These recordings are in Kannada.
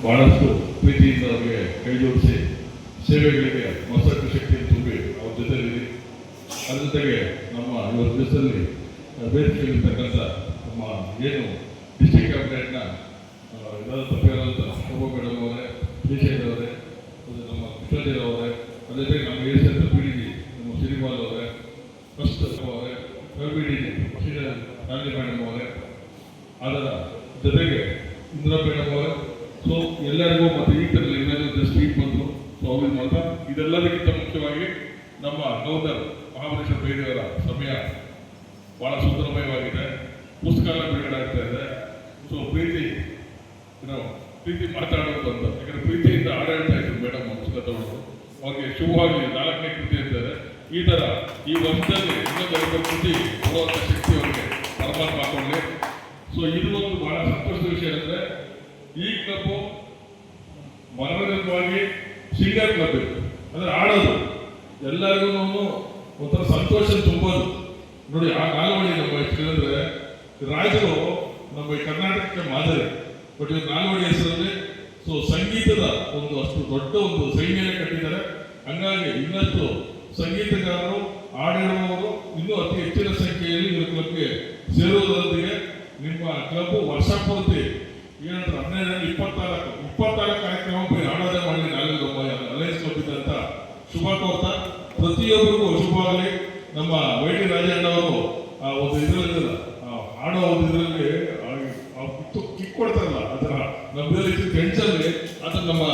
ಬಹಳಷ್ಟು ಪ್ರೀತಿಯಿಂದ ಅವರಿಗೆ ಕೈ ಜೋಡಿಸಿ ಸೇವೆಗಳಿಗೆ ಮತ್ತಷ್ಟು ಶಕ್ತಿಯನ್ನು ತುಂಬಿ ಅವ್ರ ಜೊತೆಯಲ್ಲಿ ಅದ್ರ ಜೊತೆಗೆ ನಮ್ಮ ಇವತ್ತು ದಿವಸದಲ್ಲಿ ವೇದಿಕೆಯಲ್ಲಿರ್ತಕ್ಕಂಥ ನಮ್ಮ ಏನು ಡಿಸ್ಟ್ರಿಕ್ಟ್ ಕ್ಯಾಬಿನೆಟ್ನ ಎಲ್ಲರೂ ತಪ್ಪಿರೋಂಥ ಶೋಭಾ ಮೇಡಮ್ ಅವರೇ, ಶ್ರೀಶೈಲ್ ಅವರೇ, ನಮ್ಮ ಕೃಷ್ಣದೇವ್ ಅವರೇ, ಅದೇ ಜೊತೆಗೆ ನಮ್ಮ ಏಷ್ಯಂತ ಪಿ ಡಿ ನಮ್ಮ ಶ್ರೀಪಾಲ್ ಅವರೇ, ಫಸ್ಟ್ ಅವರೇ, ಪಿ ಡಿ ಗಾಂಧಿ ಮೇಡಮ್ ಅವರೇ, ಅದರ ಜೊತೆಗೆ ಇಂದಿರಾ ಮೇಡಮ್ ಅವರೇ. ಸೊ ಎಲ್ಲರಿಗೂ ಮತ್ತು ಈ ಥರ ಏನಾದರೂ ಜಸ್ಟ್ ಈಗ ಬಂದರು. ಸೊ ಅವ್ರಿಗೆ ಮಾತ್ರ ಇದೆಲ್ಲದಕ್ಕಿಂತ ಮುಖ್ಯವಾಗಿ ನಮ್ಮ ಗೌರ್ನರ್ ಮಹಾಬಲೇಶ್ವರ ಬೇಡಿಯವರ ಸಮಯ ಭಾಳ ಸುಂದರಮಯವಾಗಿದೆ. ಪುಸ್ತಕ ಎಲ್ಲ ಬಿಡುಗಡೆ ಆಗ್ತಾ ಇದೆ. ಸೊ ಪ್ರೀತಿ ಮಾತಾಡೋದು ಅಂತ, ಯಾಕಂದರೆ ಪ್ರೀತಿಯಿಂದ ಆಡಳಿತ ಇದ್ರು ಮೇಡಮ್ ಪುಸ್ತಕ ತಗೊಂಡು ಅವ್ರಿಗೆ ಶುಭವಾಗಿ 4ನೇ ಕೃತಿ ಅಂತಾರೆ. ಈ ಥರ ಈ ವರ್ಷದಲ್ಲಿ ಇನ್ನೊಂದು 2 ಕೃತಿ ಕೊಡುವಂಥ ಶಕ್ತಿ ಅವರಿಗೆ ಪರಮಾತ್ಮ ಹಾಕೊಳ್ಳಿ. ಸೊ ಇದು ಒಂದು ಬಹಳ ಸಂತೋಷದ ವಿಷಯ ಅಂದರೆ ಈ ಕ್ಲಬ್ಬು ಮನೋರಂಜನವಾಗಿ ಸಿಂಗರ್ ಕ್ಲಬ್ ಇತ್ತು, ಅಂದರೆ ಆಡೋದು ಎಲ್ಲರಿಗೂ ಒಂಥರ ಸಂತೋಷ ತುಂಬೋದು. ನೋಡಿ ಆ ನಾಲ್ವಡಿ ನಮ್ಮ ಹೆಚ್ಚಿದ್ರೆ ರಾಜರು ನಮ್ಮ ಈ ಕರ್ನಾಟಕಕ್ಕೆ ಮಾದರಿ. ಬಟ್ ಇವ್ರು ನಾಲ್ವಡಿ ಹೆಸರಲ್ಲಿ ಸೊ ಸಂಗೀತದ ಒಂದು ಅಷ್ಟು ದೊಡ್ಡ ಒಂದು ಸೈನ್ಯನೇ ಕಟ್ಟಿದ್ದಾರೆ. ಹಂಗಾಗಿ ಇನ್ನಷ್ಟು ಸಂಗೀತಗಾರರು ಹಾಡಿರುವವರು ಇನ್ನೂ ಅತಿ ಹೆಚ್ಚಿನ ಸಂಖ್ಯೆಯಲ್ಲಿ ಇವ್ರ ಕ್ಲಬ್ಗೆ ಸೇರುವುದರೊಂದಿಗೆ ನಿಮ್ಮ ಕ್ಲಬ್ ವರ್ಷ ಪೂರ್ತಿ ಏನಂದ್ರೆ 24 ಕಾರ್ಯಕ್ರಮ ಆಡೋದೇ ಮಾಡಿ ಅಲಯನ್ಸ್ ಕ್ಲಬ್ ಇದ್ದಂತ ಶುಭ ಕೋರ್ತಾ ಪ್ರತಿಯೊಬ್ಬರಿಗೂ ಶುಭವಾಗಲಿ. ನಮ್ಮ ವೈಟಿ ರಾಜಣ್ಣ ಅವರು ಆ ಒಂದು ಇದರಲ್ಲಿ ಆಡೋ ಒಂದು ಇದರಲ್ಲಿ ಕಿಕ್ ಕೊಡ್ತಾರಲ್ಲ ಅದರ ನಮ್ಮಲ್ಲಿ ಟೆನ್ಷನ್ಗೆ ಅದನ್ನ ನಮ್ಮ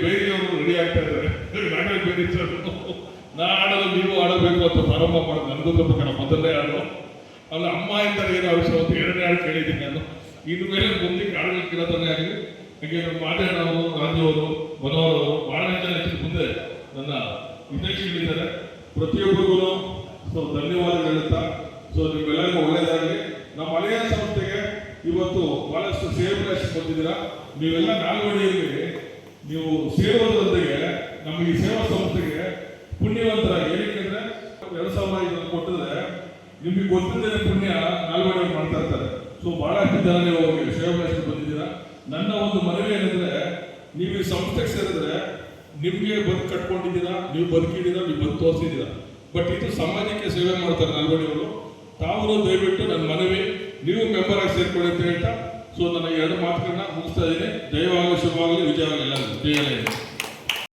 ಬೇರೆಯವರು ರೆಡಿ ಆಗ್ತಾ ಇದ್ದಾರೆ. ನಾಗರಾಜ್ ಬೇರೆ ನಾ ಆಡೋದು ನೀವು ಆಡಬೇಕು ಅಂತ ಪ್ರಾರಂಭ ಮಾಡೋದು ನನಗೂ ಗೊತ್ತಬೇಕಣ್ಣ. ಮೊದಲನೇ ಹಾಡು ಅಲ್ಲ ಅಮ್ಮ ಇದ್ದಾರೆ ಏನೋ ಅವಶ್ಯ ಅಂತ 2ನೇ ಹಾಡು ಕೇಳಿದ್ದೀನಿ ನಾನು. ಇನ್ನು ಮೇಲೆ ಮುಂದಕ್ಕೆ ಹಾಡುಗಳು ಕೇಳೋದನ್ನೇ ಆಗಲಿ. ಹಾಗೆ ನಮ್ಮ ಮಾದೇಣ್ಣವರು, ರಾಜು ಅವರು, ಮನೋಹರ್ ಅವರು ಬಹಳ ಜನ ಹೆಚ್ಚಿನ ಮುಂದೆ ನನ್ನ ವಿದೇಶಿಗಳಿದ್ದಾರೆ. ಪ್ರತಿಯೊಬ್ಬರಿಗೂ ಸೊ ಧನ್ಯವಾದಗಳು ಹೇಳುತ್ತಾ ಸೊ ನಿಮ್ಮೆಲ್ಲರಿಗೂ ಒಳ್ಳೆಯದಾಗಲಿ. ನಮ್ಮ ಅಲಯ ಸಂಸ್ಥೆಗೆ ಇವತ್ತು ಬಹಳಷ್ಟು ಸೇವೆ ಬಂದಿದ್ದೀರಾ. ನೀವೆಲ್ಲ ನಾಲ್ವಡಿಯಲ್ಲಿ ನೀವು ಸೇರೋದ್ರೊಂದಿಗೆ ನಮ್ಮ ಈ ಸೇವಾ ಸಂಸ್ಥೆಗೆ ಪುಣ್ಯವಂತರಾಗಿ ಏನಕ್ಕೆ 2005 ಕೊಟ್ಟಿದ್ರೆ ನಿಮಗೆ ಗೊತ್ತಿದ್ದ ಪುಣ್ಯ ನಾಲ್ವಡಿಯಲ್ಲಿ ಮಾಡ್ತಾ ಇರ್ತಾರೆ. ಸೊ ಬಹಳಷ್ಟು ಜನ ನೀವು ಅವರಿಗೆ ಸೇವೆ ಬಂದಿದ್ದೀರಾ. ನನ್ನ ಒಂದು ಮನವಿ ಏನಂದ್ರೆ ನೀವು ಈ ಸಂಸ್ಥೆಗೆ ಸೇರಿದ್ರೆ ನಿಮಗೆ ಬದುಕು ಕಟ್ಕೊಂಡಿದ್ದೀರಾ, ನೀವು ಬದುಕಿದ್ದೀರಾ, ನೀವು ಬದುಕು ತೋರಿಸಿದ್ದೀರಾ. ಬಟ್ ಇದು ಸಮಾಜಕ್ಕೆ ಸೇವೆ ಮಾಡ್ತಾರೆ ನಾಲ್ವಡಿಯವರು. ತಾವು ದಯವಿಟ್ಟು ನನ್ನ ಮನವಿ ನೀವು ಮೆಂಬರ್ ಆಗಿ ಸೇರ್ಕೊಳ್ಳಿ ಅಂತ ಹೇಳ್ತಾ ಸೊ ನನ್ನ 2 ಮಾತುಗಳನ್ನ ಮುಗಿಸ್ತಾ ಇದ್ದೀನಿ. ಜಯವಾಗಲಿ, ಶುಭವಾಗಲಿ, ವಿಜಯವಾಗಲಿ, ಎಲ್ಲ ಜಯ.